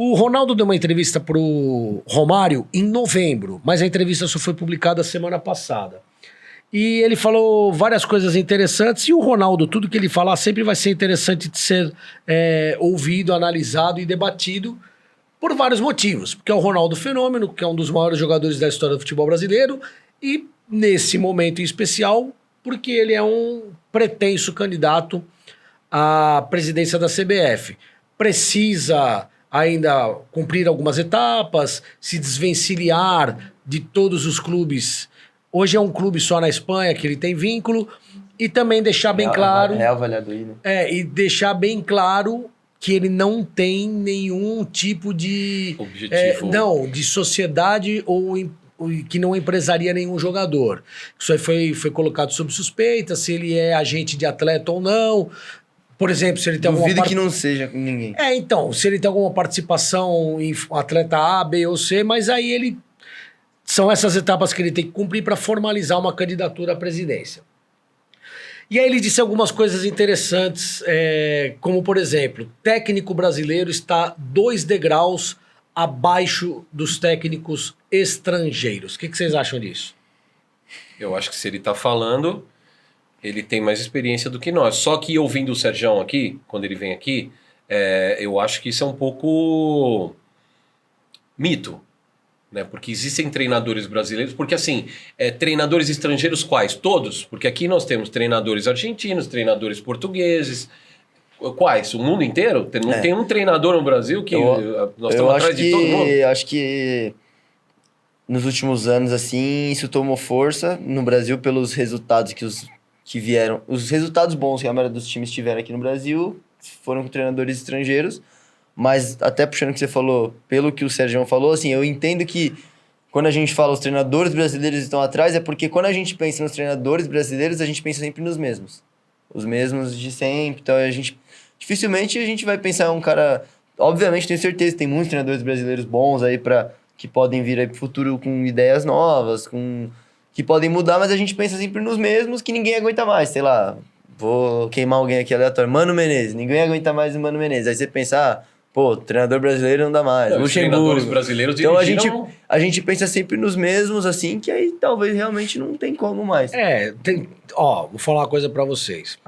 O Ronaldo deu uma entrevista pro Romário em novembro, mas a entrevista só foi publicada semana passada. E ele falou várias coisas interessantes, e o Ronaldo, tudo que ele falar sempre vai ser interessante de ser ouvido, analisado e debatido por vários motivos. Porque é o Ronaldo Fenômeno, que é um dos maiores jogadores da história do futebol brasileiro, e nesse momento em especial, porque ele é um pretenso candidato à presidência da CBF. Precisa ainda cumprir algumas etapas, se desvencilhar de todos os clubes. Hoje é um clube só na Espanha que ele tem vínculo, e também deixar bem claro... Real Valladolid, né? E deixar bem claro que ele não tem nenhum tipo de... objetivo. De sociedade ou que não empresaria nenhum jogador. Isso aí foi colocado sob suspeita, se ele é agente de atleta ou não. Por exemplo, se ele tem Duvido que não seja com ninguém. Então, se ele tem alguma participação em atleta A, B ou C, mas aí ele... São essas etapas que ele tem que cumprir para formalizar uma candidatura à presidência. E aí ele disse algumas coisas interessantes, como, por exemplo, técnico brasileiro está 2 degraus abaixo dos técnicos estrangeiros. O que vocês acham disso? Eu acho que se ele tá falando, ele tem mais experiência do que nós. Só que ouvindo o Sergião aqui, quando ele vem aqui, eu acho que isso é um pouco mito. Né? Porque existem treinadores brasileiros, porque assim, treinadores estrangeiros quais? Todos, porque aqui nós temos treinadores argentinos, treinadores portugueses, quais? O mundo inteiro? Não tem um treinador no Brasil que nós estamos atrás de todo mundo? Eu acho que nos últimos anos, assim, isso tomou força no Brasil pelos resultados que vieram, os resultados bons que a maioria dos times tiveram aqui no Brasil foram com treinadores estrangeiros. Mas até puxando o que você falou, pelo que o Sergião falou, assim, eu entendo que quando a gente fala os treinadores brasileiros estão atrás, é porque quando a gente pensa nos treinadores brasileiros, a gente pensa sempre nos mesmos. Os mesmos de sempre. Então, dificilmente a gente vai pensar um cara... Obviamente, tenho certeza que tem muitos treinadores brasileiros bons aí que podem vir aí pro futuro com ideias novas, que podem mudar, mas a gente pensa sempre nos mesmos que ninguém aguenta mais. Sei lá, vou queimar alguém aqui aleatório. Mano Menezes, ninguém aguenta mais o Mano Menezes. Aí você pensa, treinador brasileiro não dá mais. Os treinadores brasileiros dirigiram... Então a gente pensa sempre nos mesmos, assim, que aí talvez realmente não tem como mais. Vou falar uma coisa pra vocês.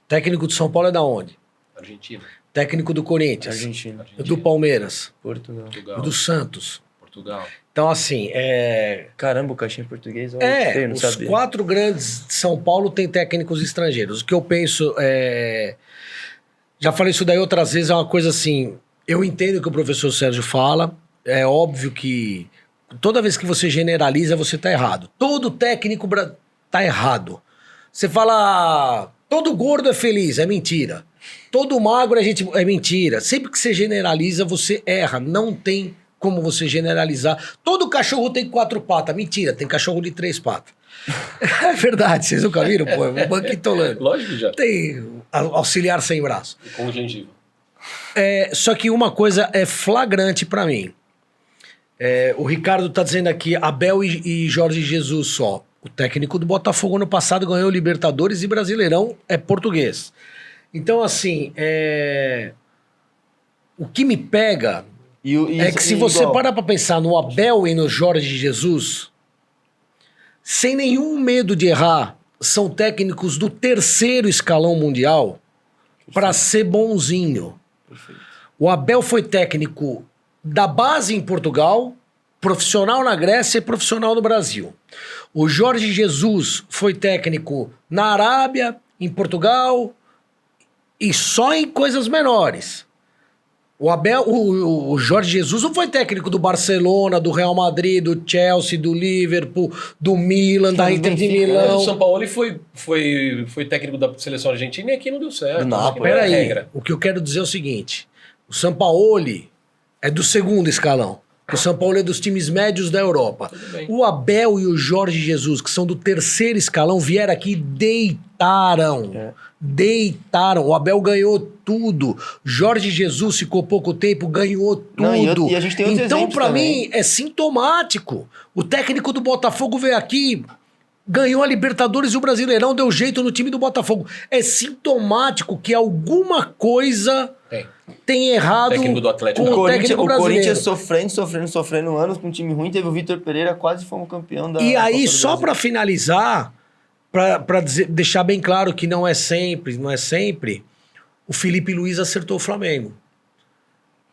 Técnico do São Paulo é da onde? Argentina. Técnico do Corinthians? Argentina. Do Palmeiras? Portugal. Do Santos? Portugal. Então, assim, Caramba, o caixinha português... os sabia. 4 grandes de São Paulo têm técnicos estrangeiros. O que eu penso já falei isso daí outras vezes, é uma coisa assim... Eu entendo o que o professor Sérgio fala. É óbvio que toda vez que você generaliza, você tá errado. Todo técnico tá errado. Você fala... Todo gordo é feliz, é mentira. Todo magro é mentira. Sempre que você generaliza, você erra. Não tem como você generalizar. Todo cachorro tem 4 patas. Mentira, tem cachorro de 3 patas. É verdade, vocês nunca viram? Pô, é um banquitolano. Lógico que já. Tem auxiliar sem braço. E com gengiva. Só que uma coisa é flagrante pra mim. O Ricardo tá dizendo aqui, Abel e Jorge Jesus só. O técnico do Botafogo no passado ganhou Libertadores e Brasileirão, é português. Então, assim, o que me pega é que se você parar pra pensar no Abel e no Jorge Jesus, sem nenhum medo de errar, são técnicos do 3º escalão mundial para ser bonzinho. Perfeito. O Abel foi técnico da base em Portugal, profissional na Grécia e profissional no Brasil. O Jorge Jesus foi técnico na Arábia, em Portugal e só em coisas menores. O Jorge Jesus não foi técnico do Barcelona, do Real Madrid, do Chelsea, do Liverpool, do Milan, da Inter de Milão. O São Paulo foi técnico da seleção argentina e aqui não deu certo. Peraí, o que eu quero dizer é o seguinte: o Sampaoli é do 2º escalão. O São Paulo é dos times médios da Europa. O Abel e o Jorge Jesus, que são do 3º escalão, vieram aqui e deitaram. Deitaram. O Abel ganhou tudo. Jorge Jesus ficou pouco tempo, ganhou tudo. E a gente tem então, pra também. mim, é sintomático. O técnico do Botafogo veio aqui, ganhou a Libertadores e o Brasileirão, deu jeito no time do Botafogo. É sintomático que alguma coisa tem errado Técnico do Atlético. com O o técnico Corinthians, brasileiro. sofrendo anos com um time ruim. Teve o Vitor Pereira, quase fomos campeão da E aí, Copa do só Brasil. para finalizar, para deixar bem claro que não é sempre, o Felipe Luiz acertou o Flamengo.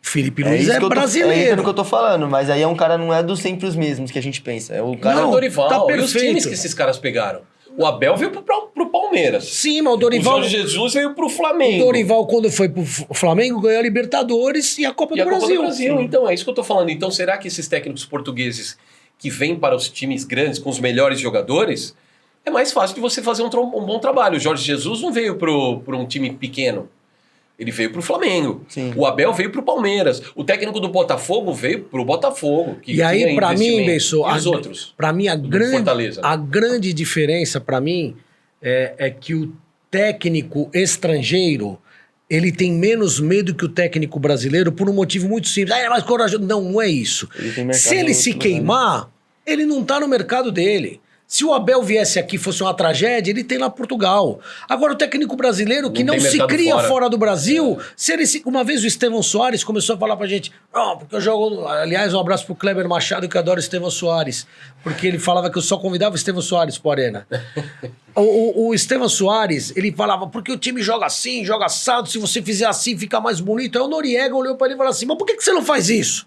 O Felipe Luiz isso é que eu tô- É brasileiro. isso que eu tô falando, mas aí é um cara, não é dos sempre os mesmos que a gente pensa. É o cara... Cara, Não, o Dorival. tá E os perfeito. times que esses caras pegaram? O Abel veio pro Palmeiras. Sim, mas o O Dorival, Jorge Jesus veio pro Flamengo. o Dorival, quando foi pro Flamengo, ganhou a Libertadores e a Copa E do a Copa Brasil. do Brasil. Então, é isso que eu tô falando. Então, será que esses técnicos portugueses que vêm para os times grandes com os melhores jogadores, é mais fácil de você fazer um bom trabalho. O Jorge Jesus não veio para um time pequeno. Ele veio pro Flamengo. Sim. O Abel veio pro Palmeiras. O técnico do Botafogo veio pro Botafogo. Que E aí, tinha pra mim, investimento. Bessô, E os outros? pra mim, Fortaleza. a grande diferença pra mim é que o técnico estrangeiro ele tem menos medo que o técnico brasileiro por um motivo muito simples. Ah, ele é mais corajoso. Não, não é isso. Ele tem mercado Se ele no se outro lugar. queimar, ele não tá no mercado dele. Se o Abel viesse aqui e fosse uma tragédia, ele tem lá Portugal. Agora, o técnico brasileiro que Não não tem se mercado cria fora. do Brasil, se ele uma vez o Estevão Soares começou a falar pra gente, não, porque eu jogo... Aliás, um abraço pro Kleber Machado, que adora o Estevão Soares, porque ele falava que eu só convidava o Estevão Soares pro Arena. O Estevão Soares, ele falava, porque o time joga assim, joga assado, se você fizer assim, fica mais bonito. Aí o Noriega olhou pra ele e falou assim, mas por que você não faz isso?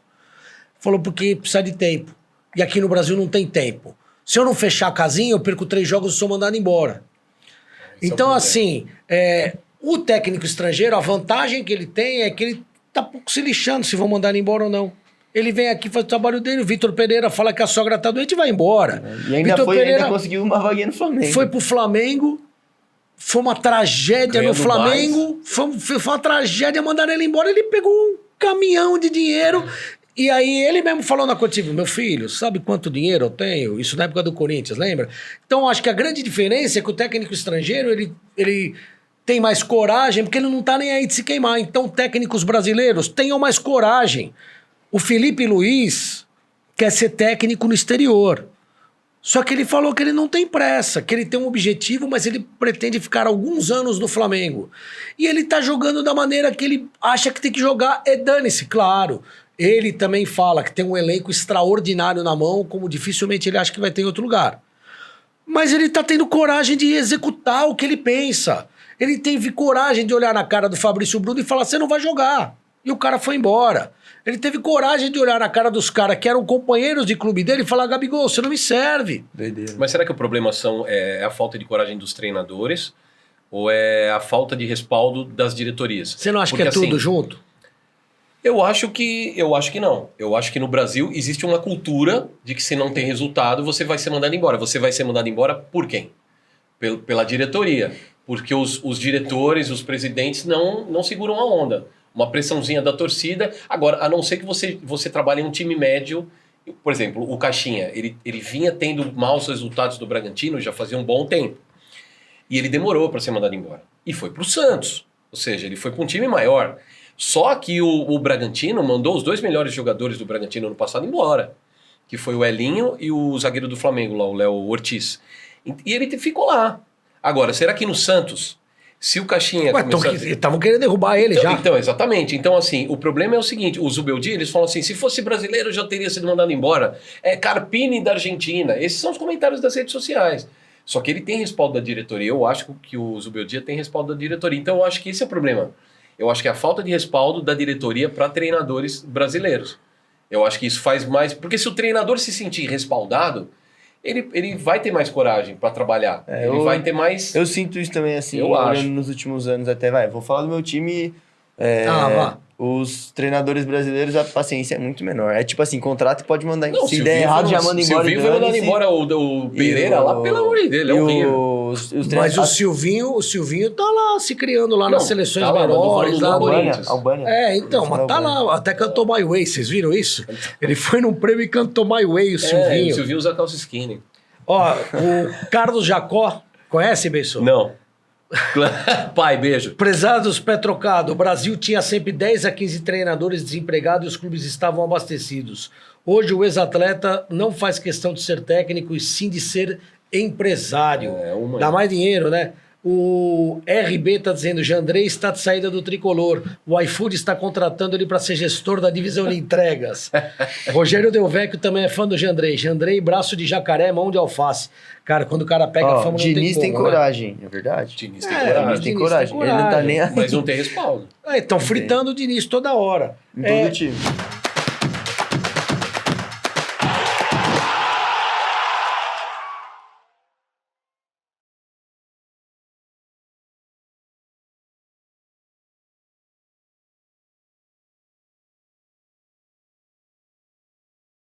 Falou, porque precisa de tempo. E aqui no Brasil não tem tempo. Se eu não fechar a casinha, eu perco 3 jogos e sou mandado embora. Esse é o Então, problema. assim, o técnico estrangeiro, a vantagem que ele tem é que ele tá pouco se lixando se vão mandar ele embora ou não. Ele vem aqui, faz o trabalho dele, o Vitor Pereira fala que a sogra tá doente e vai embora. E ainda, Vitor Pereira ainda conseguiu uma vaguinha no Flamengo. foi pro Flamengo, foi uma tragédia Ganhando no Flamengo, foi uma tragédia mandar ele embora, ele pegou um caminhão de dinheiro. E aí ele mesmo falou na coletiva, meu filho, sabe quanto dinheiro eu tenho? Isso na época do Corinthians, lembra? Então acho que a grande diferença é que o técnico estrangeiro, ele tem mais coragem, porque ele não tá nem aí de se queimar. Então técnicos brasileiros tenham mais coragem. O Felipe Luiz quer ser técnico no exterior. Só que ele falou que ele não tem pressa, que ele tem um objetivo, mas ele pretende ficar alguns anos no Flamengo. E ele tá jogando da maneira que ele acha que tem que jogar, dane-se, claro. Ele também fala que tem um elenco extraordinário na mão, como dificilmente ele acha que vai ter em outro lugar. Mas ele tá tendo coragem de executar o que ele pensa. Ele teve coragem de olhar na cara do Fabrício Bruno e falar, você não vai jogar. E o cara foi embora. Ele teve coragem de olhar na cara dos caras que eram companheiros de clube dele e falar, Gabigol, você não me serve. Doideira. Mas será que o problema é a falta de coragem dos treinadores ou é a falta de respaldo das diretorias? Você não acha Porque, que é tudo assim, junto? Eu acho que não. Eu acho que no Brasil existe uma cultura de que se não tem resultado, você vai ser mandado embora. Você vai ser mandado embora por quem? Pela diretoria. Porque os diretores, os presidentes não seguram a onda. Uma pressãozinha da torcida. Agora, a não ser que você trabalhe em um time médio. Por exemplo, o Caixinha, ele vinha tendo maus resultados do Bragantino já fazia um bom tempo. E ele demorou para ser mandado embora. E foi para o Santos. Ou seja, ele foi para um time maior. Só que o Bragantino mandou os 2 melhores jogadores do Bragantino ano passado embora. Que foi o Elinho e o zagueiro do Flamengo, lá, o Léo Ortiz. E ele ficou lá. Agora, será que no Santos, se o Caixinha... Estavam querendo derrubar ele já. Então, exatamente. Então, assim, o problema é o seguinte, o Zubeldia, eles falam assim, se fosse brasileiro já teria sido mandado embora. É Carpini da Argentina. Esses são os comentários das redes sociais. Só que ele tem respaldo da diretoria. Eu acho que o Zubeldia tem respaldo da diretoria. Então, eu acho que esse é o problema. Eu acho que é a falta de respaldo da diretoria para treinadores brasileiros. Eu acho que isso faz mais... Porque se o treinador se sentir respaldado, ele vai ter mais coragem para trabalhar. Ele vai ter mais... Eu sinto isso também, assim, Eu olhando acho. nos últimos anos até. Vou falar do meu time... Vá. Os treinadores brasileiros, a paciência é muito menor. É tipo assim, contrato pode mandar... Não, se der errado, já manda embora. Silvinho vai mandar embora o Pereira lá, pelo amor de Deus, ele é horrível. Mas o Silvinho tá lá se criando lá nas seleções tá lá, menores. mas não Lá falando do do... Corinthians. Albânia. Então, mas tá lá, até cantou My Way, vocês viram isso? Ele foi num prêmio e cantou My Way, o O Silvinho. Silvinho usa calça skinny. Ó, o Carlos Jacó, conhece, Benção? Não. Pai, beijo. Prezados Petrocado, o Brasil tinha sempre 10 a 15 treinadores desempregados e os clubes estavam abastecidos. Hoje o ex-atleta não faz questão de ser técnico e sim de ser empresário. É, uma... Dá mais dinheiro, né? O RB tá dizendo, Jandrei está de saída do Tricolor. O iFood está contratando ele para ser gestor da divisão de entregas. Rogério Delvecchio também é fã do Jandrei. Jandrei, braço de jacaré, mão de alface. Cara, quando o cara pega a fama, não Diniz tem tem como, né? coragem, é verdade. Diniz tem É, coragem. Diniz tem coragem. Ele não tá nem aí Mas não tem respaldo. Estão fritando o Diniz toda hora. em todo time.